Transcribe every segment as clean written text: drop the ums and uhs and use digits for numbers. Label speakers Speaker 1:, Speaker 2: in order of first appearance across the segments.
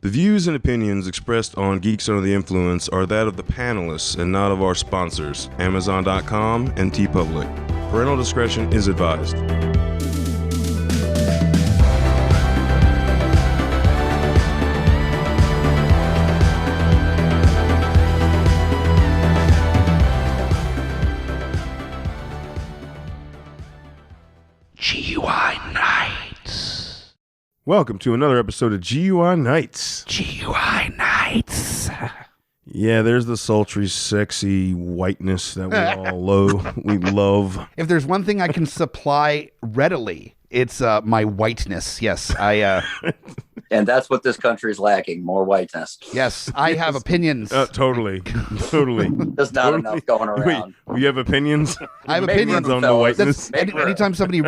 Speaker 1: The views and opinions expressed on Geeks Under the Influence are that of the panelists and not of our sponsors, Amazon.com and TeePublic. Parental discretion is advised.
Speaker 2: GUI Nights.
Speaker 1: Welcome to another episode of GUI Nights.
Speaker 2: GUI Nights.
Speaker 1: Yeah, there's the sultry, sexy whiteness that we love.
Speaker 2: If there's one thing I can supply readily, it's my whiteness. Yes,
Speaker 3: And that's what this country is lacking, more whiteness.
Speaker 2: Yes, I have opinions.
Speaker 1: Totally.
Speaker 3: There's not enough going around.
Speaker 1: Wait, you have opinions?
Speaker 2: I have
Speaker 3: Make
Speaker 2: opinions
Speaker 3: room,
Speaker 1: on the
Speaker 3: fellas.
Speaker 1: whiteness.
Speaker 2: Anytime somebody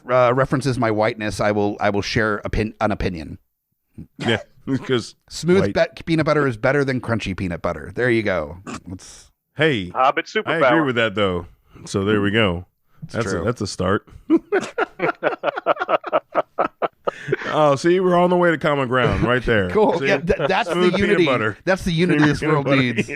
Speaker 2: references my whiteness, I will share an opinion.
Speaker 1: Yeah, because
Speaker 2: Smooth peanut butter is better than crunchy peanut butter. There you go.
Speaker 1: Hey,
Speaker 4: Hobbit superpower.
Speaker 1: I agree with that though. So there we go.
Speaker 2: True.
Speaker 1: That's a start. Oh, see, we're on the way to common ground right there.
Speaker 2: Cool.
Speaker 1: See?
Speaker 2: Yeah, that's
Speaker 1: Smooth
Speaker 2: the unity.
Speaker 1: peanut butter.
Speaker 2: That's the unity this
Speaker 1: Peanut
Speaker 2: world
Speaker 1: butter.
Speaker 2: needs.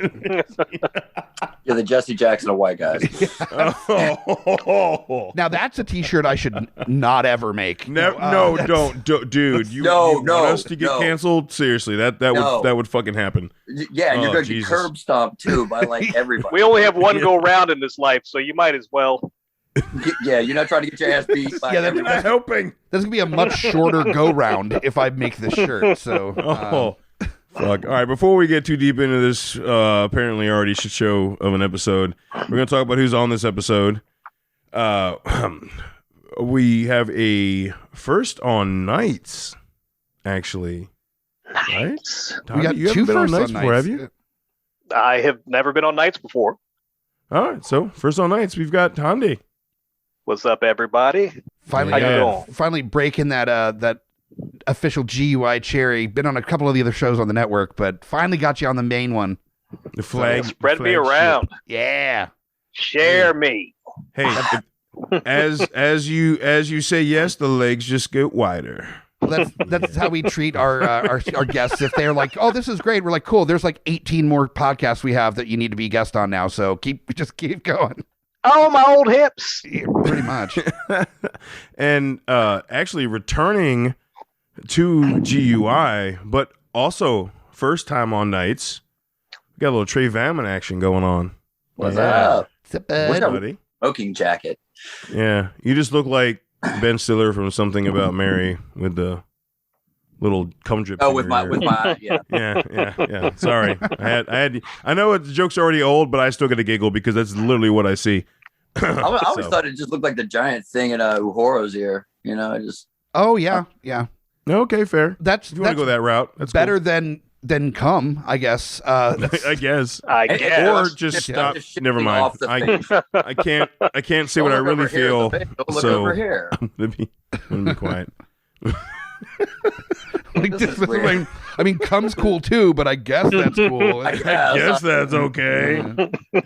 Speaker 3: You're the Jesse Jackson of white guys.
Speaker 1: Oh.
Speaker 2: Now that's a T-shirt I should not ever make.
Speaker 1: Don't, dude. You want us to get canceled? Seriously, that would fucking happen.
Speaker 3: Yeah, and you're going to be curb stomped too by like everybody.
Speaker 4: We only have one go round in this life, so you might as well.
Speaker 3: Yeah, you're not trying to get your ass beat by everybody.
Speaker 1: Not helping.
Speaker 2: That's gonna be a much shorter go round if I make this shirt. So,
Speaker 1: Fuck. All right, before we get too deep into this apparently already shit show of an episode, we're going to talk about who's on this episode. We have a first on Nights, actually. Right?
Speaker 2: we got
Speaker 1: you
Speaker 2: two
Speaker 1: haven't been on
Speaker 2: firsts
Speaker 1: Nights
Speaker 2: on
Speaker 1: before,
Speaker 2: Nights.
Speaker 1: have you?
Speaker 4: I have never been on nights before.
Speaker 1: All right, so first on Nights, we've got Thandi.
Speaker 4: What's up, everybody?
Speaker 2: Finally,
Speaker 1: Yeah.
Speaker 2: finally breaking that official GUI cherry. Been on a couple of the other shows on the network, but finally got you on the main one.
Speaker 1: The flag.
Speaker 4: Spread me
Speaker 1: flagship.
Speaker 4: around.
Speaker 2: Yeah.
Speaker 4: Share me.
Speaker 1: Hey, as you say yes, the legs just get wider.
Speaker 2: That's how we treat our guests. If they're like, "Oh, this is great," we're like, "Cool." There's like 18 more podcasts we have that you need to be a guest on now. So keep going.
Speaker 4: Oh, my old hips.
Speaker 2: Yeah, pretty much.
Speaker 1: And actually returning to GUI, but also first time on Nights. We got a little Trey Vanneman action going on.
Speaker 3: What's up?
Speaker 2: What's
Speaker 3: What's up?
Speaker 1: buddy?
Speaker 3: Smoking jacket.
Speaker 1: Yeah, you just look like Ben Stiller from Something About Mary with the little cum drip.
Speaker 3: Oh,
Speaker 1: in
Speaker 3: with
Speaker 1: your
Speaker 3: my
Speaker 1: ear.
Speaker 3: yeah.
Speaker 1: Yeah. Sorry, I know the joke's already old, but I still get a giggle because that's literally what I see.
Speaker 3: I always
Speaker 1: So.
Speaker 3: thought it just looked like the giant thing in Uhura's ear. You know, it just
Speaker 2: Oh yeah.
Speaker 1: Okay, fair.
Speaker 2: That's
Speaker 1: If you want to go that route, that's
Speaker 2: better than cum, I guess.
Speaker 1: cool. I guess.
Speaker 4: I
Speaker 3: And-
Speaker 4: guess.
Speaker 1: Or just
Speaker 3: Yeah,
Speaker 1: stop.
Speaker 3: just
Speaker 1: Never
Speaker 3: shifting
Speaker 1: mind.
Speaker 3: off the face.
Speaker 1: I can't say what I
Speaker 3: Don't look
Speaker 1: really
Speaker 3: over here,
Speaker 1: feel.
Speaker 3: the face. Don't look
Speaker 1: So
Speaker 3: over here.
Speaker 1: I'm gonna be quiet.
Speaker 2: Like,
Speaker 3: This is weird.
Speaker 2: I mean, cum's cool too, but I guess that's cool.
Speaker 3: I
Speaker 1: I
Speaker 3: guess.
Speaker 1: guess that's okay.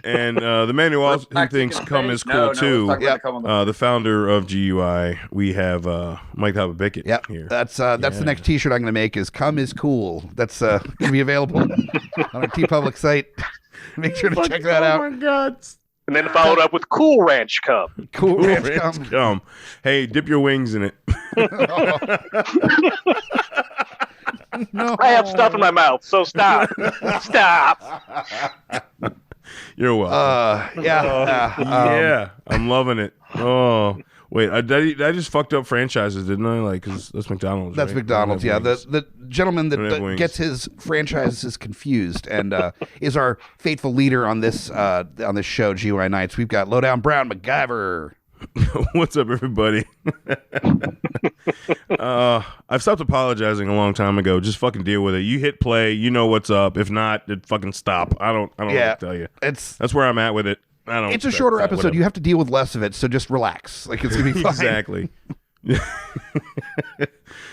Speaker 1: And the man who also thinks cum is cool too. The founder of GUI, we have Mike Hobbit Bickett
Speaker 2: Yep.
Speaker 1: here.
Speaker 2: That's the next T-shirt I'm going to make. Is "Cum is cool." That's going to be available on our TeePublic site. Make sure to check that out.
Speaker 1: Oh my God.
Speaker 4: And then followed up with Cool Ranch Cup.
Speaker 2: Cool Ranch
Speaker 1: Ranch
Speaker 2: cum.
Speaker 1: cum. Hey, dip your wings in it.
Speaker 2: No.
Speaker 4: I have stuff in my mouth, so stop. Stop.
Speaker 1: You're welcome. Yeah, I'm loving it. Oh, wait, I just fucked up franchises, didn't I? Like, because that's McDonald's.
Speaker 2: That's
Speaker 1: right?
Speaker 2: McDonald's.
Speaker 1: They
Speaker 2: Yeah,
Speaker 1: don't have wings.
Speaker 2: the gentleman
Speaker 1: Don't have
Speaker 2: that
Speaker 1: wings.
Speaker 2: gets his franchises confused and is our faithful leader on this show, GUI Nights. We've got Lowdown Brown MacGyver.
Speaker 1: What's up, everybody? I've stopped apologizing a long time ago. Just fucking deal with it. You hit play, you know what's up. If not, it fucking stop. I don't know what to tell you. That's where I'm at with it. I don't.
Speaker 2: It's a shorter episode.
Speaker 1: Whatever.
Speaker 2: You have to deal with less of it, so just relax. Like, it's gonna be fine.
Speaker 1: Exactly.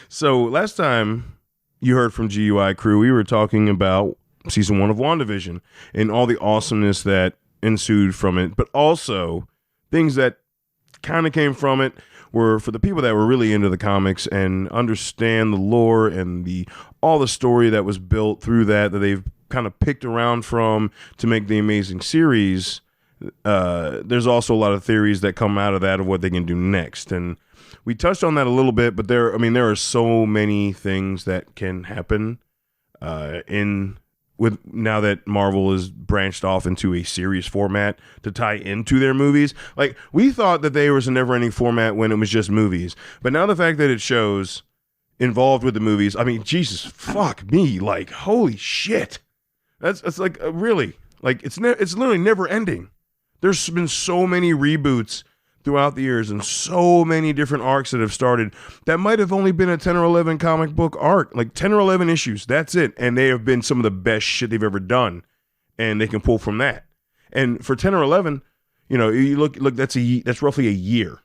Speaker 1: So last time you heard from GUI crew, we were talking about season 1 of WandaVision and all the awesomeness that ensued from it, but also things that kind of came from it. were for the people that were really into the comics and understand the lore and all the story that was built through that they've kind of picked around from to make the amazing series. There's also a lot of theories that come out of that of what they can do next, and we touched on that a little bit. But there are so many things that can happen with now that Marvel is branched off into a series format to tie into their movies. Like, we thought that there was a never-ending format when it was just movies, but now the fact that it shows involved with the movies, I mean, Jesus fuck me, like, holy shit, that's like really, like, it's literally never ending. There's been so many reboots throughout the years and so many different arcs that have started that might have only been a 10 or 11 comic book arc, like 10 or 11 issues. That's it. And they have been some of the best shit they've ever done. And they can pull from that. And for 10 or 11, you know, you look, that's roughly a year.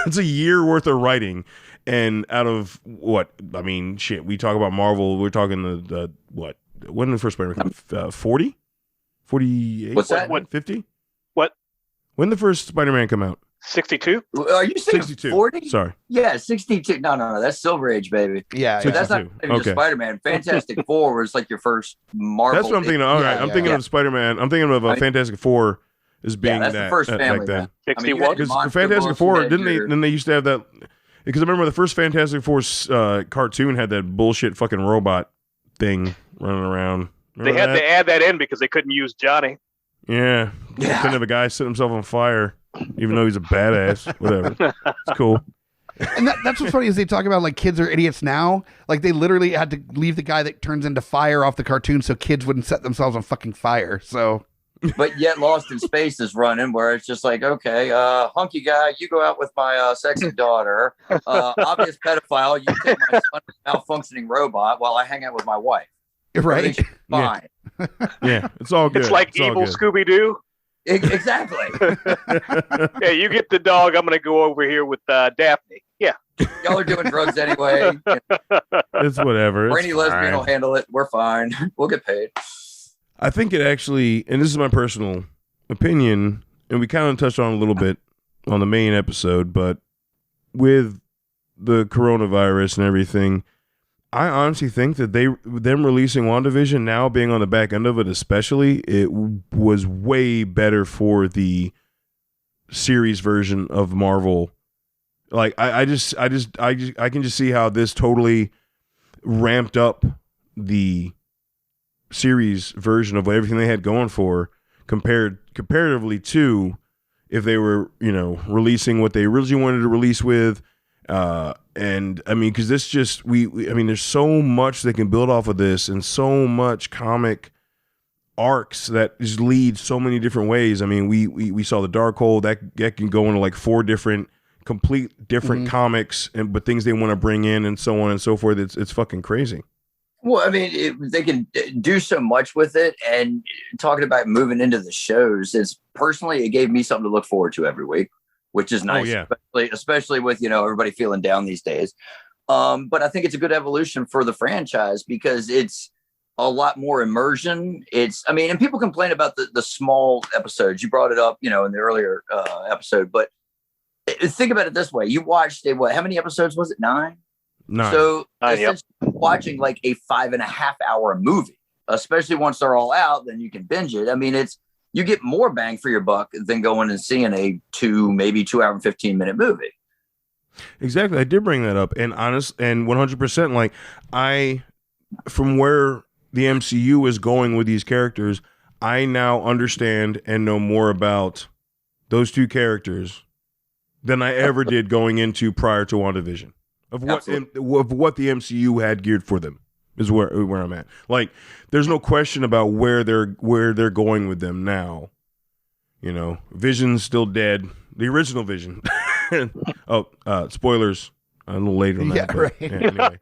Speaker 1: It's a year worth of writing. And out of what? I mean, shit, we talk about Marvel. We're talking the what? When did the first Spider-Man come? 40? 48?
Speaker 3: What's that?
Speaker 1: 50?
Speaker 4: What?
Speaker 1: When did the first Spider-Man come out?
Speaker 4: 62?
Speaker 3: Are you saying
Speaker 1: 62.
Speaker 3: 40?
Speaker 1: Sorry.
Speaker 3: Yeah, 62. No. That's Silver Age, baby.
Speaker 2: Yeah,
Speaker 3: So that's not
Speaker 1: 62.
Speaker 3: even just
Speaker 1: Okay.
Speaker 3: Spider-Man. Fantastic Four was like your first Marvel.
Speaker 1: That's what I'm thinking of. All right.
Speaker 2: Yeah,
Speaker 1: I'm thinking
Speaker 3: yeah.
Speaker 1: of Spider-Man. I'm thinking of Fantastic Four as being
Speaker 3: that's
Speaker 1: that.
Speaker 3: the first
Speaker 1: back
Speaker 3: family.
Speaker 1: then.
Speaker 3: Man.
Speaker 4: 61?
Speaker 3: Because
Speaker 1: Because Fantastic Four, didn't they used to have that? Because I remember the first Fantastic Four cartoon had that bullshit fucking robot thing running around.
Speaker 4: They
Speaker 1: Remember
Speaker 4: had
Speaker 1: that?
Speaker 4: to add that in because they couldn't use Johnny.
Speaker 1: Yeah.
Speaker 3: Yeah.
Speaker 1: Couldn't have a guy set himself on fire, even though he's a badass. Whatever. It's cool.
Speaker 2: And that's what's funny is they talk about like kids are idiots now. Like they literally had to leave the guy that turns into fire off the cartoon so kids wouldn't set themselves on fucking fire. So,
Speaker 3: But yet Lost in Space is running where it's just like, okay, hunky guy, you go out with my sexy daughter. Obvious pedophile, you take my son, malfunctioning robot, while I hang out with my wife.
Speaker 2: right?
Speaker 3: Everything's fine.
Speaker 1: Yeah. It's all good.
Speaker 4: It's like
Speaker 1: all
Speaker 4: evil
Speaker 1: good.
Speaker 4: Scooby-Doo.
Speaker 3: Exactly.
Speaker 4: Yeah, you get the dog. I'm going to go over here with Daphne. Yeah.
Speaker 3: Y'all are doing drugs anyway.
Speaker 1: It's whatever.
Speaker 3: Brainy
Speaker 1: It's
Speaker 3: lesbian
Speaker 1: fine.
Speaker 3: will handle it. We're fine. We'll get paid.
Speaker 1: I think it actually, and this is my personal opinion, and we kind of touched on it a little bit on the main episode, but with the coronavirus and everything, I honestly think that them releasing WandaVision now being on the back end of it, especially, it was way better for the series version of Marvel. Like I can just see how this totally ramped up the series version of everything they had going for comparatively to if they were, you know, releasing what they originally wanted to release with. And I mean, because this just I mean, there's so much they can build off of this, and so much comic arcs that just lead so many different ways. I mean, we saw the Darkhold that can go into like 4 different complete different comics, but things they want to bring in and so on and so forth. It's fucking crazy.
Speaker 3: Well, I mean, they can do so much with it. And talking about moving into the shows, is personally, it gave me something to look forward to every week, which is nice,
Speaker 1: yeah.
Speaker 3: especially with, you know, everybody feeling down these days. But I think it's a good evolution for the franchise because it's a lot more immersion. I mean, and people complain about the small episodes. You brought it up, you know, in the earlier episode, but think about it this way. You watched how many episodes was it? 9?
Speaker 1: 9.
Speaker 3: So
Speaker 4: Yep.
Speaker 3: essentially watching like a 5.5-hour movie, especially once they're all out, then you can binge it. I mean, you get more bang for your buck than going and seeing a 2 hour and 15-minute movie.
Speaker 1: Exactly. I did bring that up, and 100%, like from where the MCU is going with these characters, I now understand and know more about those 2 characters than I ever did going into prior to WandaVision of what the MCU had geared for them is where I'm at. Like, there's no question about where they're going with them now. You know, Vision's still dead. The original Vision. Spoilers. A little later on that.
Speaker 2: Yeah,
Speaker 1: but,
Speaker 2: right.
Speaker 1: Anyway.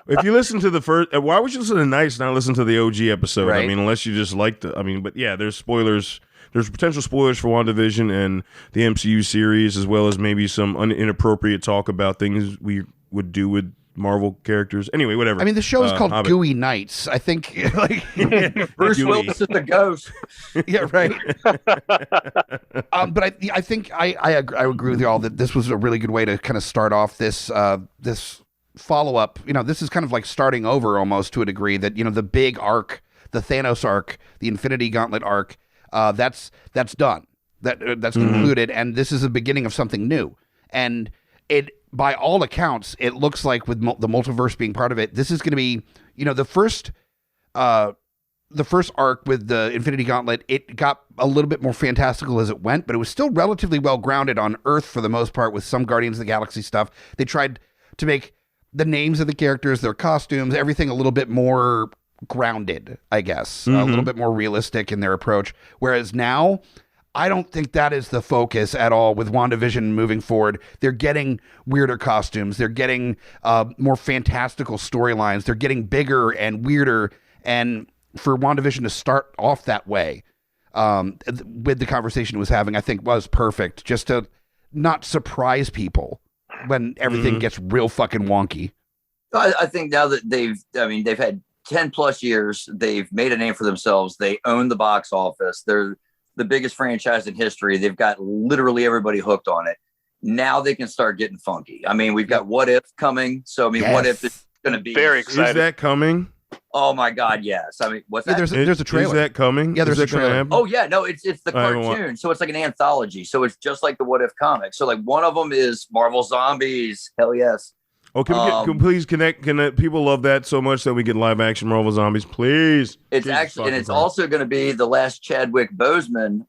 Speaker 1: If you listen to the first, why would you listen to Nights, not listen to the OG episode?
Speaker 2: Right.
Speaker 1: I mean, unless you just like but yeah, there's spoilers. There's potential spoilers for WandaVision and the MCU series, as well as maybe some inappropriate talk about things we would do with Marvel characters. Anyway, whatever.
Speaker 2: I mean, the show is called
Speaker 1: Hobbit.
Speaker 2: GUI Nights. I think, like,
Speaker 3: Bruce
Speaker 1: GUI.
Speaker 3: Willis is the ghost.
Speaker 2: yeah, right. But I think I agree with you all that this was a really good way to kind of start off this this follow up. You know, this is kind of like starting over almost to a degree. That, you know, the big arc, the Thanos arc, the Infinity Gauntlet arc, that's done. That's concluded, and this is the beginning of something new. And it, by all accounts, it looks like with the multiverse being part of it, this is going to be, you know, the first arc with the Infinity Gauntlet. It got a little bit more fantastical as it went, but it was still relatively well grounded on Earth for the most part, with some Guardians of the Galaxy stuff. They tried to make the names of the characters, their costumes, everything a little bit more grounded, I guess, a little bit more realistic in their approach. Whereas now, I don't think that is the focus at all with WandaVision moving forward. They're getting weirder costumes. They're getting more fantastical storylines. They're getting bigger and weirder. And for WandaVision to start off that way, with the conversation it was having, I think was perfect, just to not surprise people when everything gets real fucking wonky.
Speaker 3: I think now that they've had 10 plus years, they've made a name for themselves. They own the box office. They're the biggest franchise in history. They've got literally everybody hooked on it. Now they can start getting funky. I mean, we've got What If coming. So, I mean,
Speaker 2: Yes.
Speaker 3: What If is going to be
Speaker 4: Very excited.
Speaker 1: Is that coming?
Speaker 3: Oh my God, yes. I mean, what's
Speaker 2: Yeah,
Speaker 3: that?
Speaker 2: there's a trailer.
Speaker 1: Is that coming?
Speaker 2: Yeah, there's
Speaker 1: Is
Speaker 2: a
Speaker 1: that gonna
Speaker 2: trailer.
Speaker 1: happen?
Speaker 3: Oh yeah, no, it's the
Speaker 1: I haven't
Speaker 3: cartoon. So it's like an anthology. So it's just like the What If comic. So like one of them is Marvel Zombies. Hell yes.
Speaker 1: Oh, can we please connect? People love that so much that we get live action Marvel Zombies, please.
Speaker 3: It's
Speaker 1: Jesus
Speaker 3: actually, and
Speaker 1: fucking
Speaker 3: it's
Speaker 1: Christ.
Speaker 3: also going to be the last Chadwick Boseman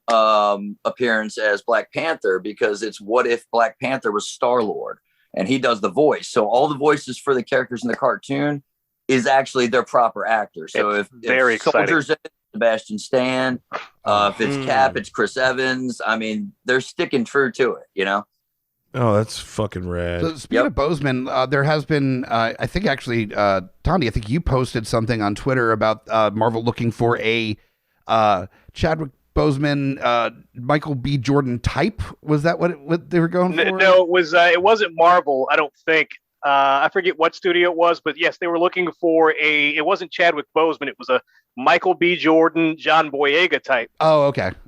Speaker 3: appearance as Black Panther, because it's What If Black Panther was Star-Lord, and he does the voice. So all the voices for the characters in the cartoon is actually their proper actors. So
Speaker 4: It's
Speaker 3: if
Speaker 4: very exciting.
Speaker 3: Soldier's in it, Sebastian Stan, if it's Cap, it's Chris Evans. I mean, they're sticking true to it, you know?
Speaker 1: Oh, that's fucking rad.
Speaker 2: So speaking of Boseman, there has been, I think actually, Thandi, I think you posted something on Twitter about Marvel looking for a Chadwick Boseman, Michael B. Jordan type. Was that what they were going for?
Speaker 4: No, it wasn't Marvel, I don't think. I forget what studio it was, but yes, they were looking for it wasn't Chadwick Boseman, it was a Michael B. Jordan, John Boyega type.
Speaker 2: Oh,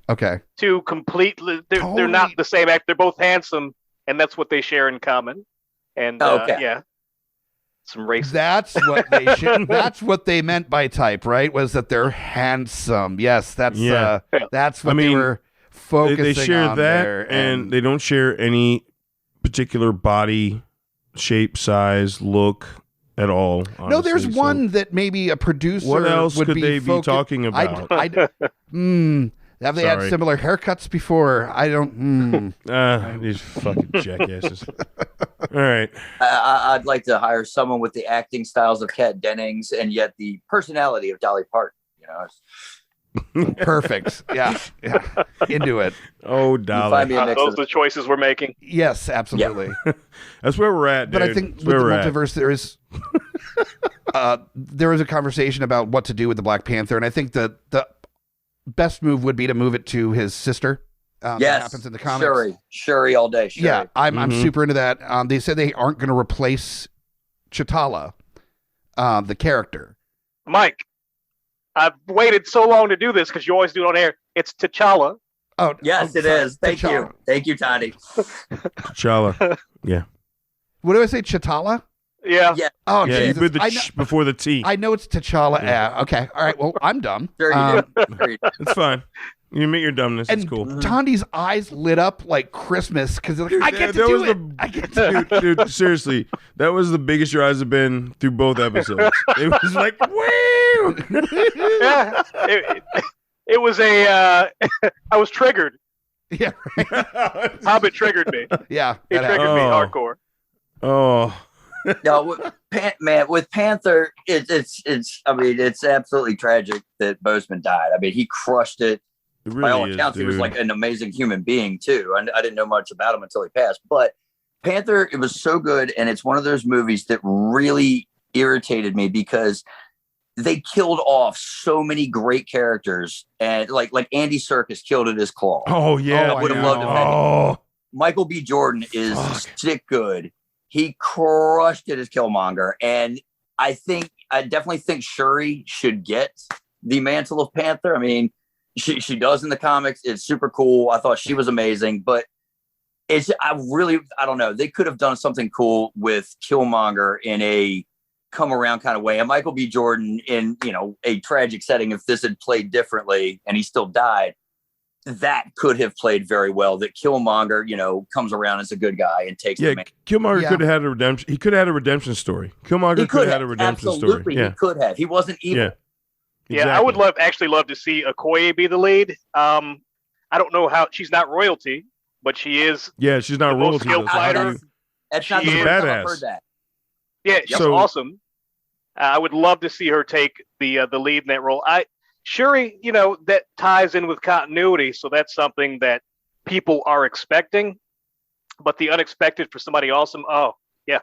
Speaker 2: okay.
Speaker 4: Two completely, they're not the same actor. They're both handsome, and that's what they share in common. And yeah, some racist.
Speaker 2: That's what they that's what they meant by type, right? Was that they're handsome? Yes, that's what they were focusing
Speaker 1: They share
Speaker 2: on
Speaker 1: that,
Speaker 2: there,
Speaker 1: and they don't share any particular body shape, size, look at all. Honestly.
Speaker 2: no, there's
Speaker 1: So
Speaker 2: one that maybe a producer.
Speaker 1: What else
Speaker 2: would
Speaker 1: could they be talking about?
Speaker 2: Have they had
Speaker 1: Sorry.
Speaker 2: similar haircuts before? I don't.
Speaker 1: These fucking jackasses. All right.
Speaker 3: I'd like to hire someone with the acting styles of Kat Dennings and yet the personality of Dolly Parton. You know,
Speaker 2: Perfect. Yeah. Into it.
Speaker 1: Oh,
Speaker 3: find
Speaker 1: Dolly.
Speaker 3: me a mix
Speaker 4: Those
Speaker 3: of
Speaker 4: are the choices we're making.
Speaker 2: Yes, absolutely.
Speaker 1: That's where we're at, dude.
Speaker 2: But I think
Speaker 1: That's
Speaker 2: with the
Speaker 1: where we're at.
Speaker 2: multiverse, there is a conversation about what to do with the Black Panther, and I think the best move would be to move it to his sister. That happens in the comics.
Speaker 3: Shuri all day. Shuri.
Speaker 2: Yeah, I'm super into that. They said they aren't going to replace Chitala, the character.
Speaker 4: Mike, I've waited so long to do this because you always do it on air. It's T'Challa.
Speaker 2: Oh,
Speaker 3: Yes, it is. Thank you. Thank you, Thandi.
Speaker 1: T'Challa. Yeah.
Speaker 2: What do I say, Chitala?
Speaker 4: Yeah.
Speaker 3: Yeah.
Speaker 2: Oh,
Speaker 1: Yeah, you
Speaker 2: Jesus.
Speaker 1: put the
Speaker 2: I know,
Speaker 1: before the T.
Speaker 2: I know it's T'Challa.
Speaker 1: Yeah.
Speaker 2: Okay. All right. Well, I'm dumb.
Speaker 3: Sure you do. Sure you do.
Speaker 1: It's fine. You admit your dumbness.
Speaker 2: And
Speaker 1: It's cool.
Speaker 2: Tandi's eyes lit up like Christmas because like, I get to
Speaker 1: That
Speaker 2: do
Speaker 1: was
Speaker 2: it.
Speaker 1: the-
Speaker 2: I get to
Speaker 1: Dude, seriously, that was the biggest your eyes have been through both episodes. It was like, woo!
Speaker 4: Yeah. It was I was triggered.
Speaker 2: Yeah.
Speaker 4: Hobbit triggered me.
Speaker 2: Yeah.
Speaker 4: He
Speaker 2: that happened.
Speaker 4: triggered me
Speaker 1: Oh.
Speaker 4: hardcore.
Speaker 1: Oh,
Speaker 3: No, with Panther, it's. I mean, it's absolutely tragic that Boseman died. I mean, he crushed it.
Speaker 1: it
Speaker 3: By all
Speaker 1: really is,
Speaker 3: accounts, he was
Speaker 1: dude.
Speaker 3: like an amazing human being too. I didn't know much about him until he passed. But Panther, it was so good, and it's one of those movies that really irritated me because they killed off so many great characters, and like Andy Serkis killed it as Claw.
Speaker 1: Oh, yeah.
Speaker 3: I would've loved to have had him.
Speaker 1: Oh,
Speaker 3: Michael B. Jordan is
Speaker 1: Fuck.
Speaker 3: sick good. He crushed it as Killmonger. And I definitely think Shuri should get the mantle of Panther. I mean, she does in the comics. It's super cool. I thought she was amazing, but I don't know. They could have done something cool with Killmonger in a come around kind of way. And Michael B. Jordan in, a tragic setting, if this had played differently and he still died, that could have played very well. That Killmonger, comes around as a good guy and takes the man.
Speaker 1: Killmonger could have had a redemption. He could have had a redemption story. Killmonger could have had a redemption
Speaker 3: story. Yeah. He could have. He wasn't evil.
Speaker 1: Yeah.
Speaker 4: Exactly. Yeah, I would love to see Okoye be the lead. I don't know how she's not royalty, but she is.
Speaker 1: Yeah, she's not royalty.
Speaker 4: Most skilled fighter.
Speaker 3: That's not the
Speaker 1: first time I've
Speaker 3: heard that.
Speaker 4: Yeah, she's awesome. I would love to see her take the lead in that role. Shuri, that ties in with continuity, so that's something that people are expecting. But the unexpected for somebody awesome, yeah.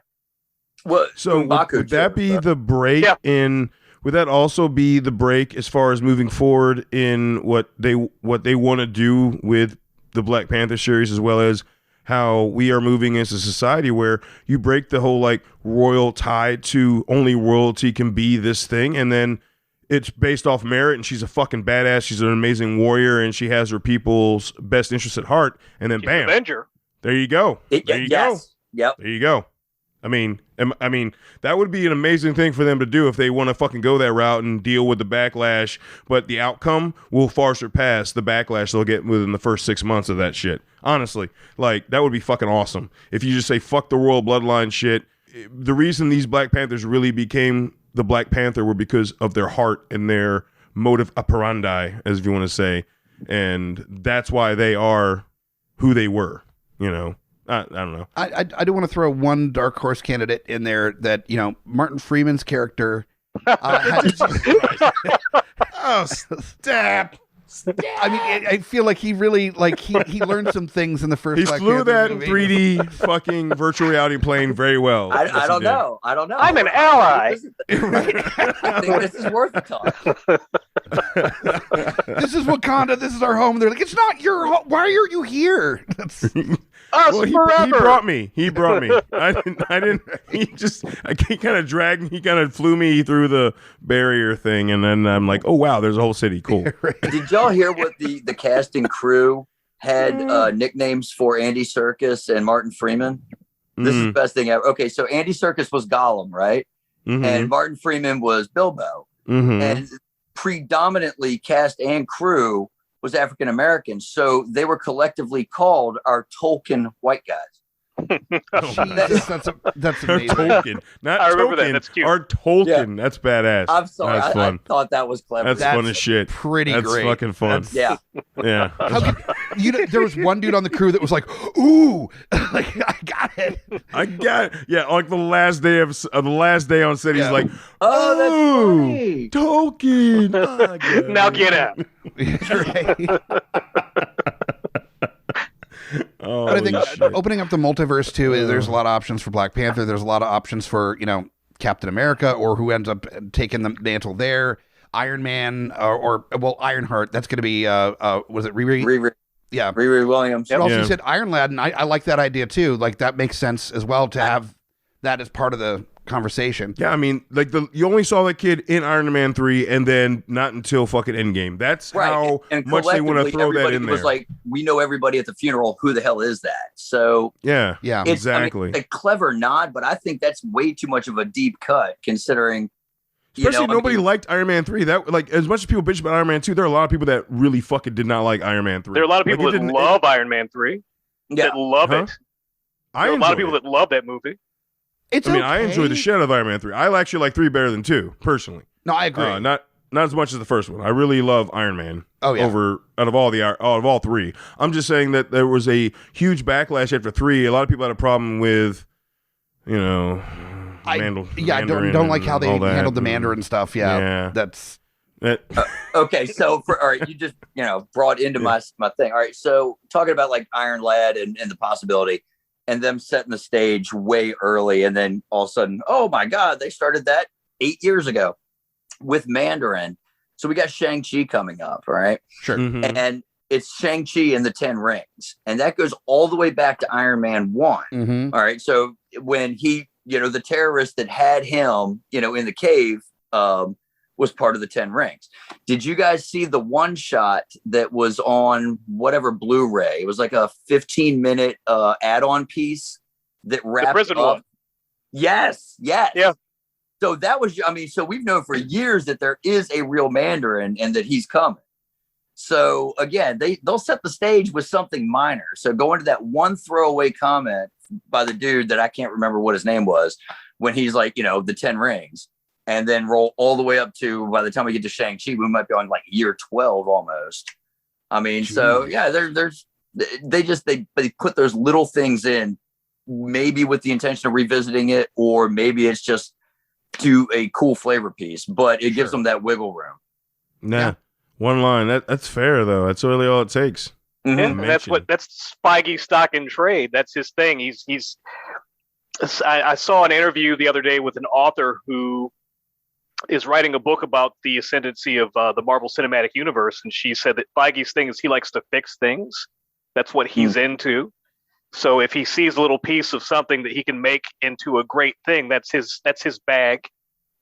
Speaker 3: Well,
Speaker 1: so would that be the break in? Would that also be the break as far as moving forward in what they want to do with the Black Panther series, as well as how we are moving as a society where you break the whole like royal tie to only royalty can be this thing, and then it's based off merit, and she's a fucking badass. She's an amazing warrior, and she has her people's best interests at heart. And then,
Speaker 4: she's
Speaker 1: bam,
Speaker 4: Avenger.
Speaker 1: There you go. There you go.
Speaker 3: Yep.
Speaker 1: There you go. I mean, that would be an amazing thing for them to do if they want to fucking go that route and deal with the backlash. But the outcome will far surpass the backlash they'll get within the first 6 months of that shit. Honestly, like that would be fucking awesome if you just say fuck the royal bloodline shit. The reason these Black Panthers really became the Black Panther were because of their heart and their motive operandi, as if you want to say, and that's why they are who they were. I don't know.
Speaker 2: I do want to throw one dark horse candidate in there that Martin Freeman's character.
Speaker 1: Oh, stop.
Speaker 2: I mean, I feel like he really he learned some things in the first.
Speaker 1: He
Speaker 2: Black
Speaker 1: flew
Speaker 2: Panther
Speaker 1: that
Speaker 2: movie.
Speaker 1: 3D fucking virtual reality plane very well.
Speaker 3: I don't know.
Speaker 4: I'm an ally.
Speaker 3: I think this is worth the talk.
Speaker 2: This is Wakanda. This is our home. They're like, it's not your home. Why are you here?
Speaker 1: He brought me. I didn't. He kind of dragged me. He kind of flew me through the barrier thing, and then I'm like, oh wow, there's a whole city. Cool.
Speaker 3: Did y'all hear what the cast and crew had nicknames for Andy Serkis and Martin Freeman? This is the best thing ever. Okay, so Andy Serkis was Gollum, right? Mm-hmm. And Martin Freeman was Bilbo. Mm-hmm. And predominantly cast and crew was African American, so they were collectively called our Tolkien white guys.
Speaker 2: That's amazing.
Speaker 1: Tolkien, not
Speaker 4: I remember
Speaker 1: Tolkien,
Speaker 4: that. That's cute.
Speaker 1: Our Tolkien. Yeah. That's badass.
Speaker 3: I'm sorry.
Speaker 1: That's
Speaker 3: I thought that was clever.
Speaker 1: That's fun as shit.
Speaker 2: Pretty
Speaker 1: That's
Speaker 2: great.
Speaker 1: Fucking fun.
Speaker 3: Yeah.
Speaker 2: There was one dude on the crew that was like, "Ooh, like I got it."
Speaker 1: Yeah, like the last day on set, he's like,
Speaker 3: "Oh, that's funny.
Speaker 1: Tolkien." Oh,
Speaker 4: now get out.
Speaker 2: But I think opening up the multiverse too, there's a lot of options for Black Panther. There's a lot of options for Captain America, or who ends up taking the mantle there. Iron Man, or Ironheart. That's going to be was it Riri?
Speaker 3: Riri.
Speaker 2: Yeah,
Speaker 3: Riri Williams.
Speaker 2: But also you said Iron Lad, and I like that idea too. Like that makes sense as well to have that as part of the conversation.
Speaker 1: Yeah, I mean, like you only saw that kid in Iron Man 3, and then not until fucking Endgame. That's how much they want to throw that in there.
Speaker 3: Was like, we know everybody at the funeral. Who the hell is that? So
Speaker 1: yeah,
Speaker 3: it's,
Speaker 1: exactly.
Speaker 3: I mean, a clever nod, but I think that's way too much of a deep cut, considering.
Speaker 1: Especially nobody liked Iron Man 3. That as much as people bitch about Iron Man 2, there are a lot of people that really fucking did not like Iron Man 3.
Speaker 4: There are a lot of people that love Iron Man 3.
Speaker 3: Yeah.
Speaker 4: That love it. There are a lot of people that love that movie.
Speaker 1: I enjoy the shit out of Iron Man 3. I actually like 3 better than 2, personally.
Speaker 2: No, I agree.
Speaker 1: Not as much as the first one. I really love Iron Man.
Speaker 2: Oh yeah.
Speaker 1: Out of all 3. I'm just saying that there was a huge backlash after 3. A lot of people had a problem with,
Speaker 2: don't like how they handled the Mandarin stuff. Yeah. That's
Speaker 3: okay. So all right, you just brought into my thing. All right, so talking about like Iron Lad and the possibility, and them setting the stage way early, and then all of a sudden, oh my God, they started that 8 years ago with Mandarin. So we got Shang-Chi coming up, all right?
Speaker 2: Sure.
Speaker 3: Mm-hmm. And it's Shang-Chi and the 10 Rings, and that goes all the way back to Iron Man 1.
Speaker 2: Mm-hmm.
Speaker 3: All right, so when he, the terrorist that had him, in the cave, was part of the 10 Rings. Did you guys see the one shot that was on whatever Blu-ray? It was like a 15-minute add-on piece that wrapped
Speaker 4: the prison
Speaker 3: up.
Speaker 4: one.
Speaker 3: Yes.
Speaker 4: Yeah.
Speaker 3: So that was, so we've known for years that there is a real Mandarin and that he's coming. So again, they'll set the stage with something minor. So going to that one throwaway comment by the dude that I can't remember what his name was, when he's like, the 10 Rings, and then roll all the way up to, by the time we get to Shang-Chi, we might be on like year 12 almost. I mean, Jeez. So yeah, they put those little things in, maybe with the intention of revisiting it, or maybe it's just to a cool flavor piece, but it gives them that wiggle room.
Speaker 1: Yeah. One line. That's fair though. That's really all it takes.
Speaker 4: Mm-hmm. That's Feige stock and trade. That's his thing. I saw an interview the other day with an author who is writing a book about the ascendancy of the Marvel Cinematic Universe, and she said that Feige's thing is he likes to fix things. That's what he's into. So if he sees a little piece of something that he can make into a great thing, that's his bag,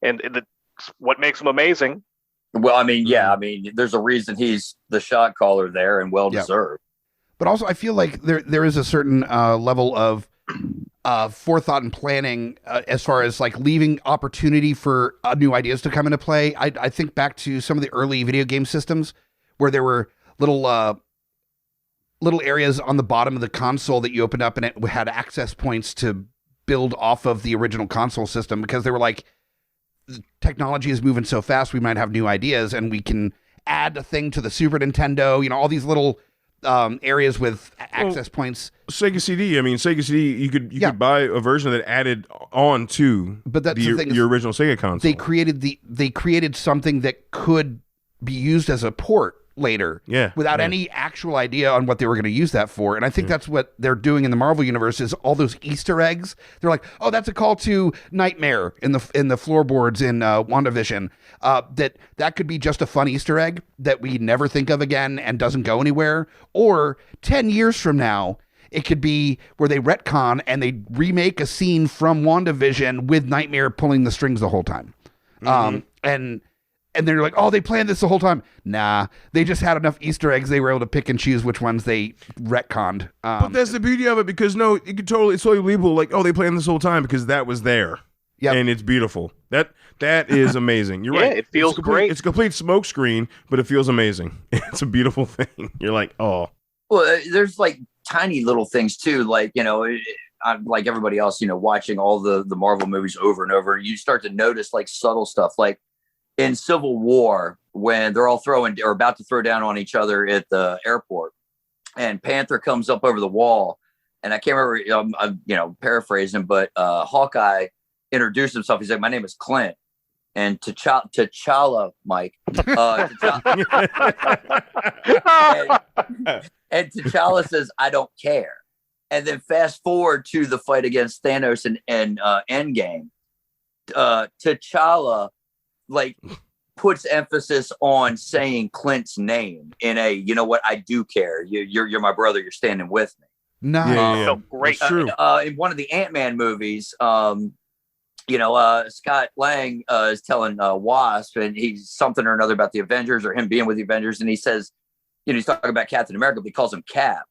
Speaker 4: and what makes him amazing.
Speaker 3: Well, I mean, there's a reason he's the shot caller there, and well deserved.
Speaker 2: But also, I feel like there is a certain level of forethought and planning as far as like leaving opportunity for new ideas to come into play. I think back to some of the early video game systems where there were little areas on the bottom of the console that you opened up, and it had access points to build off of the original console system, because they were like, technology is moving so fast, we might have new ideas, and we can add a thing to the Super Nintendo, all these little areas with access points.
Speaker 1: Sega CD. I mean, Sega CD, you could buy a version that added on to your original Sega console.
Speaker 2: They created something that could be used as a port later, without any actual idea on what they were going to use that for. And I think that's what they're doing in the Marvel universe, is all those Easter eggs. They're like, oh, that's a call to Nightmare in the floorboards in WandaVision. That could be just a fun Easter egg that we never think of again and doesn't go anywhere. Or 10 years from now, it could be where they retcon and they remake a scene from WandaVision with Nightmare pulling the strings the whole time. And they're like, oh, they planned this the whole time. Nah, they just had enough Easter eggs. They were able to pick and choose which ones they retconned.
Speaker 1: But that's the beauty of it, because it's totally believable. Like, oh, they planned this whole time because that was there. Yeah, and it's beautiful. That is amazing. You're right.
Speaker 4: It feels great.
Speaker 1: It's a complete smoke screen, but it feels amazing. It's a beautiful thing. You're like, oh.
Speaker 3: Well, there's like tiny little things too. Like, I'm like everybody else, watching all the Marvel movies over and over. You start to notice like subtle stuff, like in Civil War, when they're all about to throw down on each other at the airport, and Panther comes up over the wall, and I can't remember, I'm paraphrasing, but Hawkeye introduced himself. He's like, my name is Clint. And T'Challa, Mike. And T'Challa says, I don't care. And then fast forward to the fight against Thanos and Endgame. T'Challa puts emphasis on saying Clint's name in a, you know what, I do care. You're my brother. You're standing with me.
Speaker 2: Nice.
Speaker 4: So great.
Speaker 1: True.
Speaker 3: In one of the Ant-Man movies, Scott Lang is telling Wasp, and he's something or another about the Avengers, or him being with the Avengers, and he says, he's talking about Captain America, but he calls him Cap.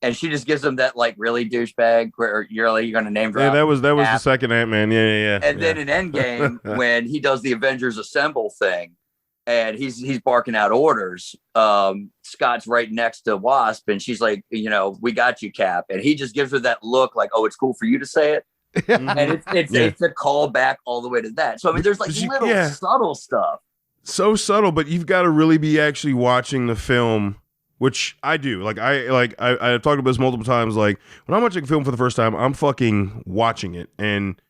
Speaker 3: And she just gives him that really douchebag where you're going to name drop.
Speaker 1: Yeah, that was the second Ant-Man. Yeah.
Speaker 3: And then in Endgame, when he does the Avengers Assemble thing, and he's barking out orders, Scott's right next to Wasp, and she's like, we got you, Cap. And he just gives her that look like, oh, it's cool for you to say it. And it's a call back all the way to that. So I mean, there's little subtle stuff.
Speaker 1: So subtle, but you've got to really be actually watching the film. Which I do. I've talked about this multiple times. Like, when I'm watching a film for the first time, I'm fucking watching it, and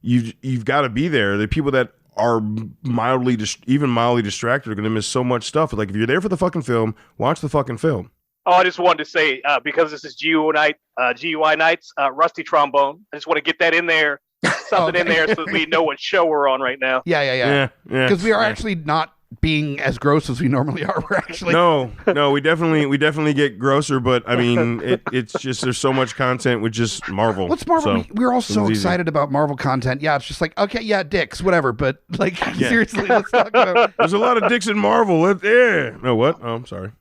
Speaker 1: you've got to be there. The people that are mildly distracted are going to miss so much stuff. Like, if you're there for the fucking film, watch the fucking film.
Speaker 4: Oh, I just wanted to say, because this is GUI Nights, Rusty Trombone. I just want to get that in there, something in there, so that we know what show we're on right now.
Speaker 2: Yeah. Because we are actually not being as gross as we normally are. We're actually
Speaker 1: no, we definitely get grosser, but I mean, it's just there's so much content with just Marvel.
Speaker 2: What's Marvel?
Speaker 1: So
Speaker 2: We're all so
Speaker 1: easy.
Speaker 2: excited about Marvel content. Yeah, it's just like, okay, yeah, dicks, whatever. But like, seriously, let's talk about.
Speaker 1: There's a lot of dicks in Marvel. Yeah. No, what? Oh, I'm sorry.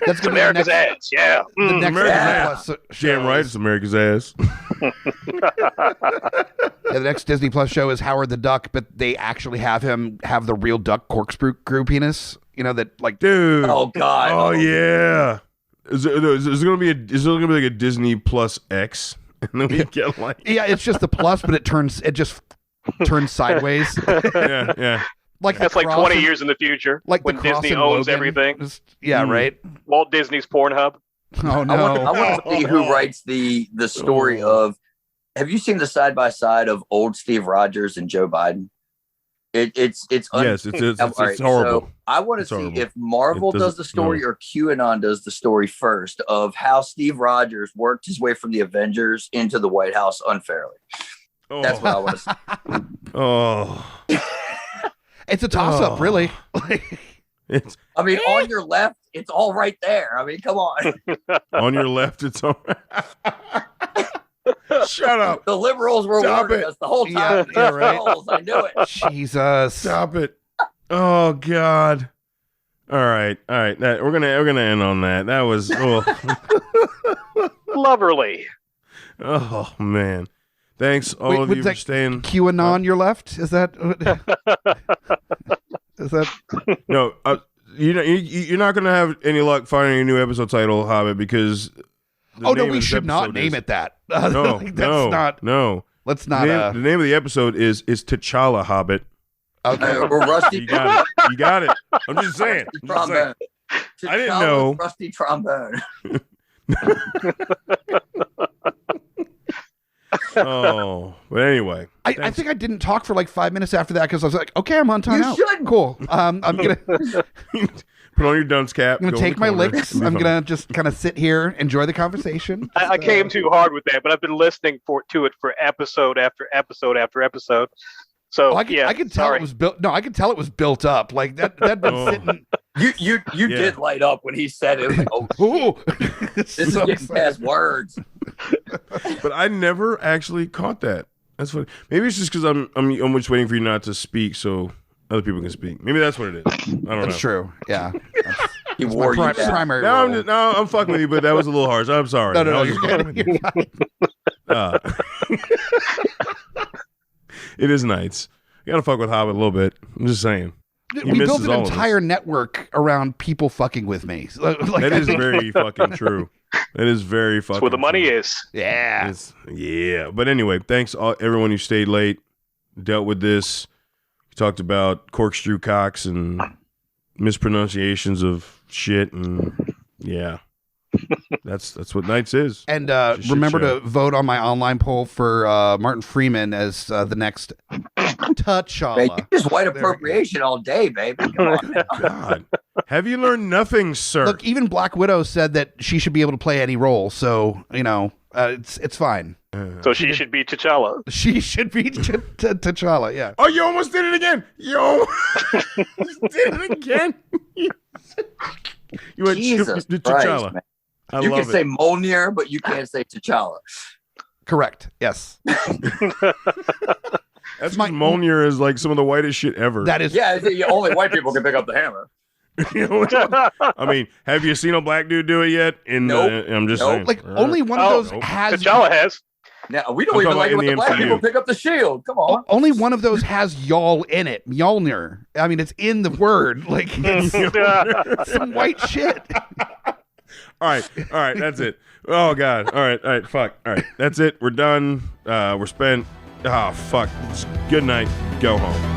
Speaker 2: That's gonna
Speaker 4: America's
Speaker 2: be
Speaker 4: ass. Yeah.
Speaker 2: the next
Speaker 1: America's
Speaker 2: Disney Plus show.
Speaker 1: Damn right, it's America's ass.
Speaker 2: Yeah, the next Disney Plus show is Howard the Duck, but they actually have him have the real duck corkscrew penis. You know that, like,
Speaker 1: Dude.
Speaker 3: Oh God.
Speaker 1: Oh yeah. Is there gonna be like a Disney Plus X? And then we get like
Speaker 2: yeah, it's just the plus, but it just turns sideways.
Speaker 1: yeah.
Speaker 2: Like
Speaker 4: That's like 20 years in the future,
Speaker 2: like
Speaker 4: when
Speaker 2: the cross
Speaker 4: Disney
Speaker 2: and
Speaker 4: owns
Speaker 2: Logan.
Speaker 4: everything.
Speaker 2: Yeah, right.
Speaker 4: Walt Disney's Pornhub.
Speaker 2: Oh no!
Speaker 3: I want to see who writes the story of. Have you seen the side by side of old Steve Rogers and Joe Biden? It's
Speaker 1: Yes, it's
Speaker 3: All right,
Speaker 1: horrible.
Speaker 3: So I want to
Speaker 1: It's
Speaker 3: see
Speaker 1: horrible.
Speaker 3: if Marvel
Speaker 1: It
Speaker 3: does the
Speaker 1: doesn't-
Speaker 3: story
Speaker 1: no.
Speaker 3: or QAnon does the story first of how Steve Rogers worked his way from the Avengers into the White House unfairly. That's what I want to see.
Speaker 1: Oh.
Speaker 2: It's a toss-up, really.
Speaker 1: It's
Speaker 3: I mean, on your left, it's all right there. I mean, come on.
Speaker 1: on your left. It's all. Shut up.
Speaker 3: The liberals were
Speaker 1: Stop
Speaker 3: warning
Speaker 1: it.
Speaker 3: us the whole time.
Speaker 2: Yeah, right.
Speaker 3: I knew it.
Speaker 2: Jesus.
Speaker 1: Stop it. Oh God. All right. We're gonna end on that. That was
Speaker 4: Loverly.
Speaker 1: oh man. Thanks all
Speaker 2: Wait,
Speaker 1: of
Speaker 2: was
Speaker 1: you for
Speaker 2: that
Speaker 1: staying.
Speaker 2: QAnon, your left? Is that? Is that?
Speaker 1: No, you're not gonna have any luck finding a new episode title, Hobbit, because.
Speaker 2: Oh no, we should not name it that.
Speaker 1: No, no.
Speaker 2: Let's not.
Speaker 1: The name of the episode is T'Challa, Hobbit.
Speaker 2: Okay.
Speaker 3: Or Rusty
Speaker 1: You got it. You got it. I'm just saying.
Speaker 3: trombone.
Speaker 1: I didn't know.
Speaker 3: Rusty trombone.
Speaker 1: Oh, but anyway,
Speaker 2: I think I didn't talk for like 5 minutes after that because I was like, okay, I'm on time
Speaker 3: You
Speaker 2: out.
Speaker 3: shouldn't.
Speaker 2: Cool. I'm gonna
Speaker 1: put on your dunce cap.
Speaker 2: I'm gonna
Speaker 1: go in
Speaker 2: take
Speaker 1: the
Speaker 2: my
Speaker 1: corner,
Speaker 2: licks.
Speaker 1: it'll be
Speaker 2: I'm
Speaker 1: fine.
Speaker 2: gonna just kind of sit here, enjoy the conversation.
Speaker 4: I came too hard with that, but I've been listening to it for episode after episode after episode. So
Speaker 2: I could tell it was built. No, I could tell it was built up. Like that'd been
Speaker 1: Oh.
Speaker 2: sitting.
Speaker 3: You did light up when he said it. It was like, oh,
Speaker 2: Ooh,
Speaker 3: this is
Speaker 2: So
Speaker 3: getting
Speaker 2: excited.
Speaker 3: past words.
Speaker 1: But I never actually caught that. That's funny. Maybe it's just because I'm just waiting for you not to speak so other people can speak. Maybe that's what it is. I don't know.
Speaker 2: That's true. Yeah.
Speaker 3: He
Speaker 2: That's
Speaker 3: wore
Speaker 2: my
Speaker 3: you down.
Speaker 2: primary
Speaker 1: Now
Speaker 2: role.
Speaker 1: I'm fucking with you, but that was a little harsh. I'm sorry.
Speaker 2: No,
Speaker 1: I was
Speaker 2: you're
Speaker 1: just
Speaker 2: good. You're fine.
Speaker 1: It is nights. You gotta fuck with Hobbit a little bit. I'm just saying. He
Speaker 2: We built
Speaker 1: misses
Speaker 2: an
Speaker 1: all of us.
Speaker 2: entire network around people fucking with me. Like,
Speaker 1: That
Speaker 2: I
Speaker 1: is
Speaker 2: think-
Speaker 1: very fucking true. That is very fucking
Speaker 4: That's where the money
Speaker 1: true.
Speaker 4: is.
Speaker 2: Yeah.
Speaker 1: Yeah. But anyway, thanks everyone who stayed late, dealt with this. We talked about corkscrew cocks and mispronunciations of shit, and yeah. That's what Nights is.
Speaker 2: And
Speaker 1: It's a shit
Speaker 2: remember
Speaker 1: show.
Speaker 2: to vote on my online poll for Martin Freeman as the next
Speaker 3: Man,
Speaker 2: T'Challa.
Speaker 3: you just white
Speaker 2: There we go.
Speaker 3: appropriation all day, baby. Come on now.
Speaker 1: God. Have you learned nothing, sir?
Speaker 2: Look, even Black Widow said that she should be able to play any role, so it's fine.
Speaker 4: So she should be T'Challa.
Speaker 2: She should be T'Challa. Yeah.
Speaker 1: Oh, you almost did it again. You almost did it again. You went
Speaker 3: Jesus
Speaker 1: to
Speaker 3: Christ,
Speaker 1: T'Challa.
Speaker 3: man.
Speaker 1: I
Speaker 3: You
Speaker 1: love
Speaker 3: can
Speaker 1: it.
Speaker 3: say Mjolnir, but you can't say T'Challa.
Speaker 2: Correct. Yes.
Speaker 1: That's
Speaker 2: my-
Speaker 1: my Mjolnir is like some of the whitest shit ever.
Speaker 2: That is.
Speaker 3: Yeah, only white people can pick up the hammer.
Speaker 1: You know what? I mean, have you seen a black dude do it yet?
Speaker 3: Nope.
Speaker 1: I'm just
Speaker 3: Nope.
Speaker 1: saying.
Speaker 2: Like
Speaker 1: All right.
Speaker 2: only one of
Speaker 4: Oh,
Speaker 2: those
Speaker 1: nope.
Speaker 2: has.
Speaker 4: T'Challa has.
Speaker 3: Now we don't
Speaker 1: I'm
Speaker 3: even
Speaker 1: talking
Speaker 3: like it
Speaker 1: about
Speaker 3: when
Speaker 1: in
Speaker 3: the
Speaker 1: the
Speaker 3: black
Speaker 1: MCU.
Speaker 3: people pick up the shield. Come on.
Speaker 2: Only one of those has y'all in it. Mjolnir. I mean, it's in the word. Like it's some white shit.
Speaker 1: All right, that's it. Oh God. All right, fuck. All right, that's it. We're done. We're spent. Oh fuck. Good night. Go home.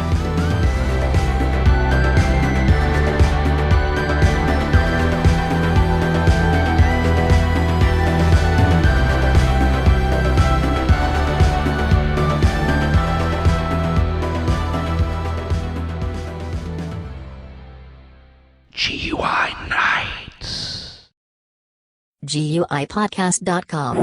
Speaker 2: GUI Nights.
Speaker 5: GUIPodcast.com.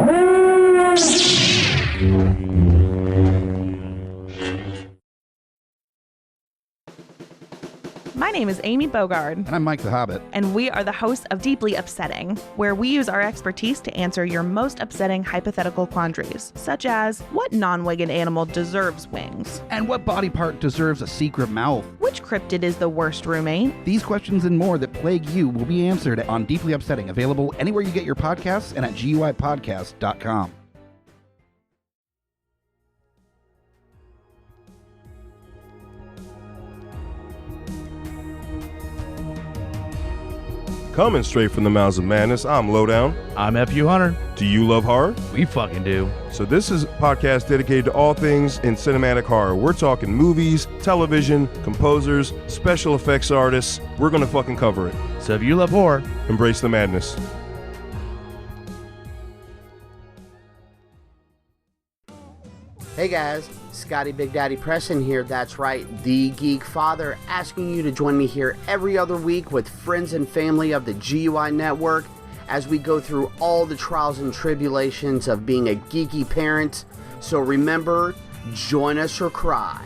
Speaker 5: My name is Amy Bogard.
Speaker 2: And I'm Mike the Hobbit.
Speaker 5: And we are the hosts of Deeply Upsetting, where we use our expertise to answer your most upsetting hypothetical quandaries, such as, what non-winged animal deserves wings?
Speaker 2: And what body part deserves a secret mouth?
Speaker 5: Which cryptid is the worst roommate?
Speaker 2: These questions and more that plague you will be answered on Deeply Upsetting, available anywhere you get your podcasts and at GUIPodcast.com.
Speaker 1: Coming straight from the mouths of madness, I'm Lowdown.
Speaker 6: I'm FU Hunter.
Speaker 1: Do you love horror?
Speaker 6: We fucking do.
Speaker 1: So this is a podcast dedicated to all things in cinematic horror. We're talking movies, television, composers, special effects artists. We're gonna fucking cover it.
Speaker 6: So if you love horror,
Speaker 1: embrace the madness.
Speaker 7: Hey guys, Scotty Big Daddy Preston here, that's right, the Geek Father, asking you to join me here every other week with friends and family of the GUI Network as we go through all the trials and tribulations of being a geeky parent. So remember, join us or cry.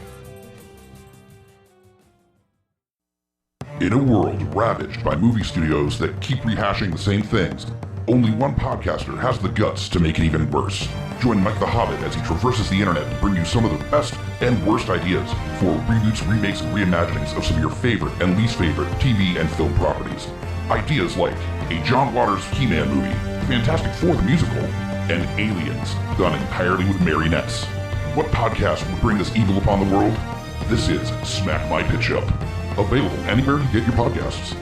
Speaker 8: In a world ravaged by movie studios that keep rehashing the same things, only one podcaster has the guts to make it even worse. Join Mike the Hobbit as he traverses the internet to bring you some of the best and worst ideas for reboots, remakes, and reimaginings of some of your favorite and least favorite TV and film properties. Ideas like a John Waters He-Man movie, Fantastic Four the musical, and Aliens, done entirely with marionettes. What podcast would bring this evil upon the world? This is Smack My Pitch Up. Available anywhere you get your podcasts.